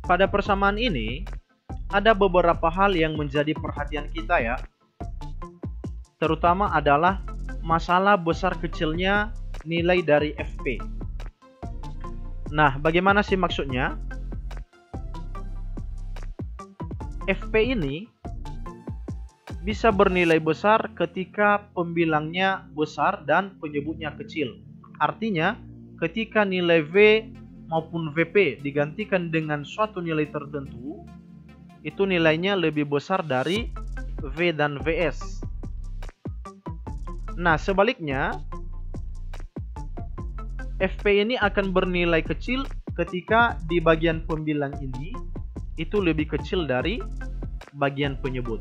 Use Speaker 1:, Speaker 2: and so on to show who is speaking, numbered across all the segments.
Speaker 1: Pada persamaan ini, ada beberapa hal yang menjadi perhatian kita ya. Terutama adalah masalah besar kecilnya nilai dari FP. Nah, bagaimana sih maksudnya? FP ini bisa bernilai besar ketika pembilangnya besar dan penyebutnya kecil. Artinya, ketika nilai V maupun VP digantikan dengan suatu nilai tertentu, itu nilainya lebih besar dari V dan VS. Nah, sebaliknya, FP ini akan bernilai kecil ketika di bagian pembilang ini itu lebih kecil dari bagian penyebut.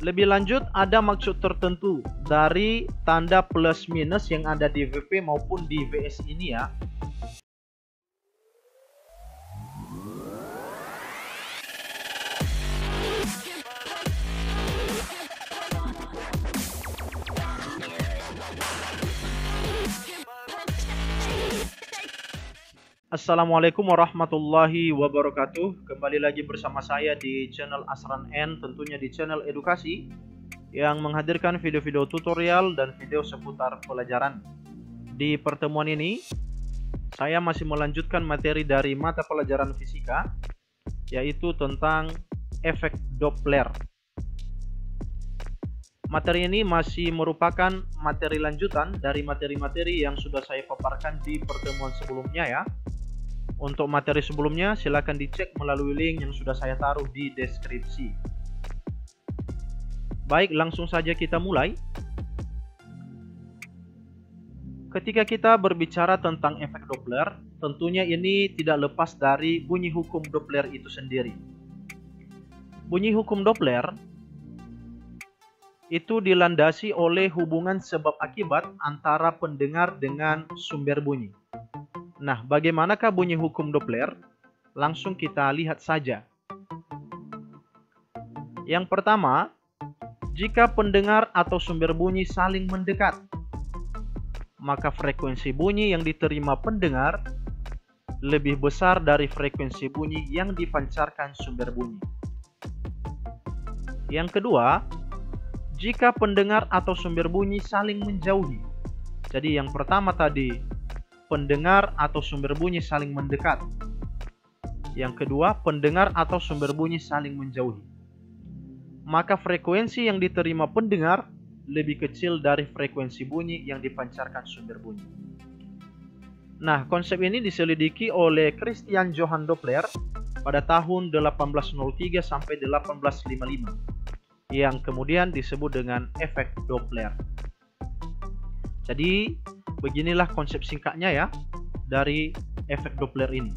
Speaker 1: Lebih lanjut, ada maksud tertentu dari tanda plus minus yang ada di VP maupun di VS ini ya. Assalamualaikum warahmatullahi wabarakatuh. Kembali lagi bersama saya di channel Asran N, tentunya di channel edukasi yang menghadirkan video-video tutorial dan video seputar pelajaran. Di pertemuan ini, saya masih melanjutkan materi dari mata pelajaran fisika, yaitu tentang efek Doppler. Materi ini masih merupakan materi lanjutan dari materi-materi yang sudah saya paparkan di pertemuan sebelumnya ya. Untuk materi sebelumnya silakan dicek melalui link yang sudah saya taruh di deskripsi. Baik, langsung saja kita mulai. Ketika kita berbicara tentang efek Doppler, tentunya ini tidak lepas dari bunyi hukum Doppler itu sendiri. Bunyi hukum Doppler itu dilandasi oleh hubungan sebab akibat antara pendengar dengan sumber bunyi. Nah, bagaimanakah bunyi hukum Doppler? Langsung kita lihat saja. Yang pertama, jika pendengar atau sumber bunyi saling mendekat, maka frekuensi bunyi yang diterima pendengar lebih besar dari frekuensi bunyi yang dipancarkan sumber bunyi. Yang kedua, jika pendengar atau sumber bunyi saling menjauhi. Jadi yang pertama tadi, pendengar atau sumber bunyi saling mendekat. Yang kedua, pendengar atau sumber bunyi saling menjauhi. Maka frekuensi yang diterima pendengar lebih kecil dari frekuensi bunyi yang dipancarkan sumber bunyi. Nah, konsep ini diselidiki oleh Christian Johann Doppler pada tahun 1803 sampai 1855, yang kemudian disebut dengan efek Doppler. Jadi, beginilah konsep singkatnya ya dari efek Doppler ini.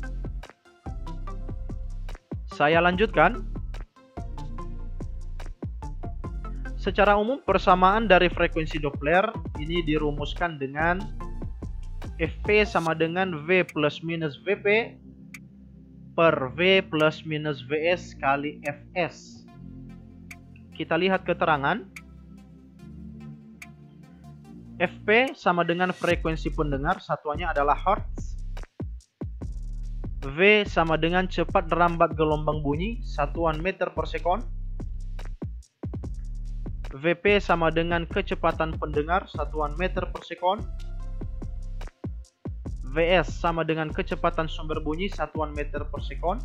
Speaker 1: Saya lanjutkan. Secara umum persamaan dari frekuensi Doppler ini dirumuskan dengan Fp sama dengan V plus minus Vp per V plus minus Vs kali Fs. Kita lihat keterangan. Fp sama dengan frekuensi pendengar, satuannya adalah Hertz. V sama dengan cepat rambat gelombang bunyi, satuan meter per sekon. Vp sama dengan kecepatan pendengar, satuan meter per sekon. Vs sama dengan kecepatan sumber bunyi, satuan meter per sekon.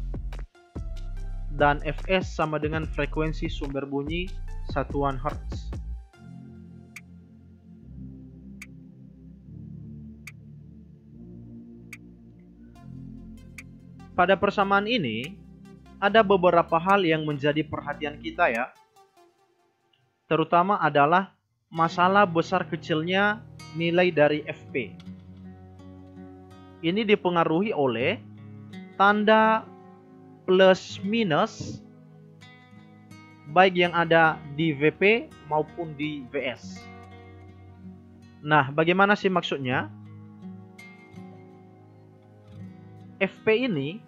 Speaker 1: Dan Fs sama dengan frekuensi sumber bunyi, satuan Hertz. Pada persamaan ini, ada beberapa hal yang menjadi perhatian kita ya. Terutama adalah masalah besar kecilnya nilai dari FP. Ini dipengaruhi oleh tanda plus minus baik yang ada di VP maupun di VS. Nah, bagaimana sih maksudnya? FP ini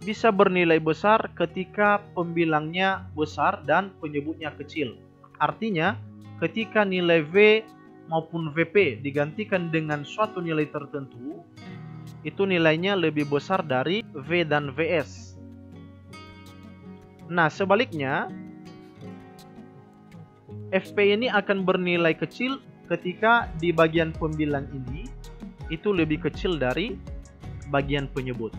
Speaker 1: bisa bernilai besar ketika pembilangnya besar dan penyebutnya kecil. Artinya, ketika nilai V maupun VP digantikan dengan suatu nilai tertentu, itu nilainya lebih besar dari V dan Vs. Nah, sebaliknya, FP ini akan bernilai kecil ketika di bagian pembilang ini itu lebih kecil dari bagian penyebut.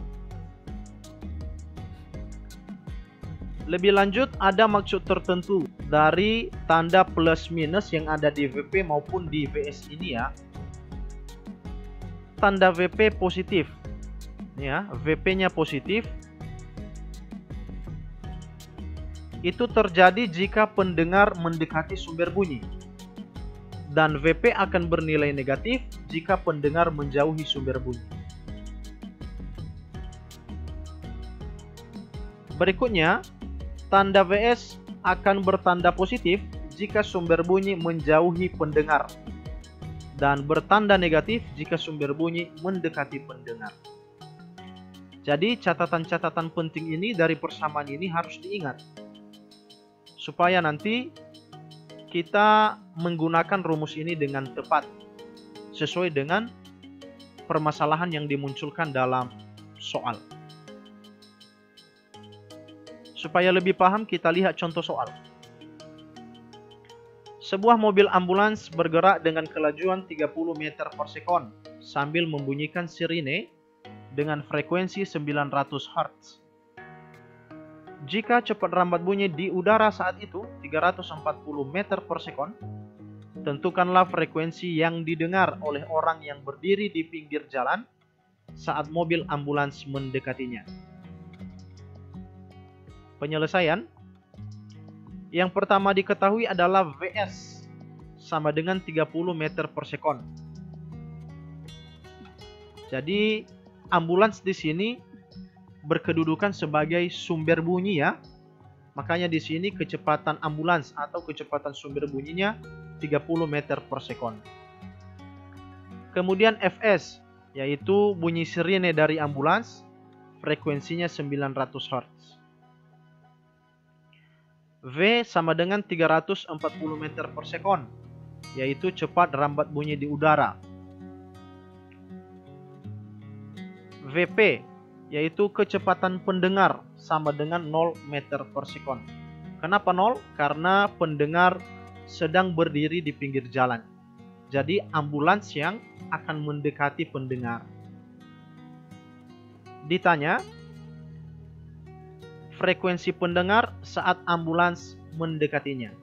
Speaker 1: Lebih lanjut, ada maksud tertentu dari tanda plus minus yang ada di VP maupun di VS ini ya. Tanda VP positif, ya, VP-nya positif. Itu terjadi jika pendengar mendekati sumber bunyi. Dan VP akan bernilai negatif jika pendengar menjauhi sumber bunyi. Berikutnya, tanda VS akan bertanda positif jika sumber bunyi menjauhi pendengar dan bertanda negatif jika sumber bunyi mendekati pendengar. Jadi catatan-catatan penting ini dari persamaan ini harus diingat supaya nanti kita menggunakan rumus ini dengan tepat sesuai dengan permasalahan yang dimunculkan dalam soal. Supaya lebih paham, kita lihat contoh soal. Sebuah mobil ambulans bergerak dengan kelajuan 30 meter per sekon sambil membunyikan sirine dengan frekuensi 900 Hz. Jika cepat rambat bunyi di udara saat itu 340 meter per sekon, tentukanlah frekuensi yang didengar oleh orang yang berdiri di pinggir jalan saat mobil ambulans mendekatinya. Penyelesaian. Yang pertama diketahui adalah Vs sama dengan 30 meter per sekon. Jadi ambulans di sini berkedudukan sebagai sumber bunyi ya. Makanya di sini kecepatan ambulans atau kecepatan sumber bunyinya 30 meter per sekon. Kemudian Fs yaitu bunyi sirine dari ambulans, frekuensinya 900 Hz. V sama dengan 340 meter per sekon, yaitu cepat rambat bunyi di udara. VP, yaitu kecepatan pendengar sama dengan 0 meter per sekon. Kenapa 0? Karena pendengar sedang berdiri di pinggir jalan. Jadi ambulans yang akan mendekati pendengar. Ditanya, frekuensi pendengar saat ambulans mendekatinya.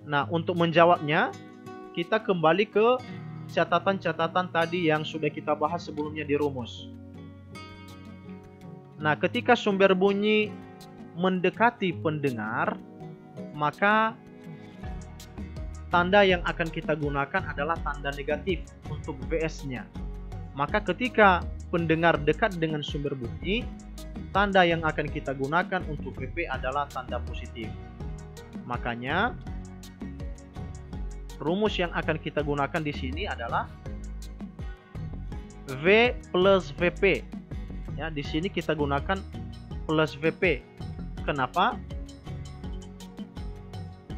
Speaker 1: Nah, untuk menjawabnya, kita kembali ke catatan-catatan tadi yang sudah kita bahas sebelumnya di rumus. Nah, ketika sumber bunyi mendekati pendengar, maka tanda yang akan kita gunakan adalah tanda negatif untuk Vs-nya. Maka ketika pendengar dekat dengan sumber bunyi, tanda yang akan kita gunakan untuk VP adalah tanda positif. Makanya rumus yang akan kita gunakan di sini adalah V plus VP. Ya, di sini kita gunakan plus VP. Kenapa?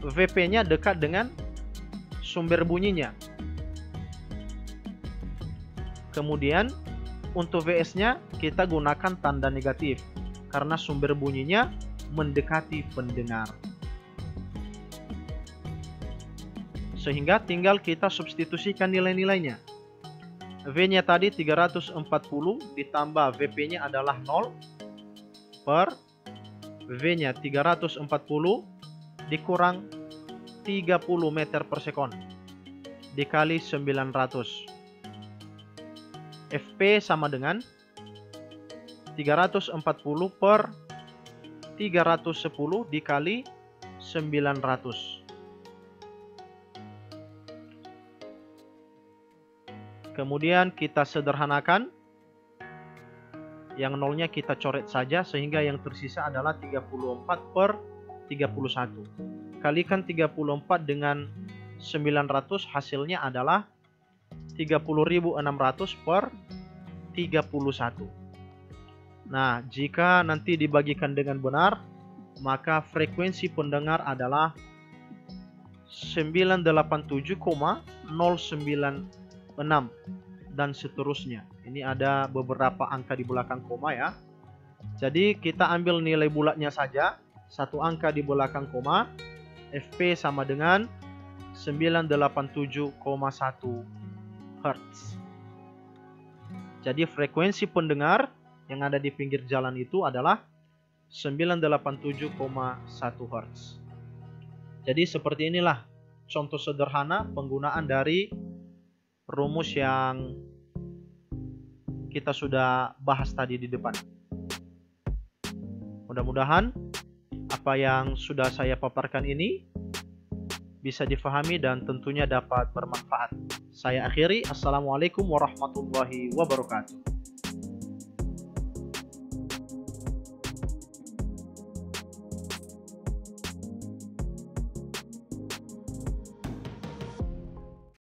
Speaker 1: VP-nya dekat dengan sumber bunyinya. Kemudian untuk Vs-nya kita gunakan tanda negatif karena sumber bunyinya mendekati pendengar. Sehingga tinggal kita substitusikan nilai-nilainya. V-nya tadi 340 ditambah VP-nya adalah 0 per V-nya 340 dikurang 30 meter per sekon dikali 900. FP sama dengan 340 per 310 dikali 900. Kemudian kita sederhanakan. Yang nolnya kita coret saja sehingga yang tersisa adalah 34 per 31. Kalikan 34 dengan 900, hasilnya adalah 30.600 per 31. Nah, jika nanti dibagikan dengan benar, maka frekuensi pendengar adalah 987,096 dan seterusnya. Ini ada beberapa angka di belakang koma ya. Jadi kita ambil nilai bulatnya saja, satu angka di belakang koma, Fp sama dengan 987,1 Hz. Jadi frekuensi pendengar yang ada di pinggir jalan itu adalah 987,1 Hz. Jadi seperti inilah contoh sederhana penggunaan dari rumus yang kita sudah bahas tadi di depan. Mudah-mudahan apa yang sudah saya paparkan ini bisa difahami dan tentunya dapat bermanfaat. Saya akhiri. Assalamualaikum warahmatullahi wabarakatuh.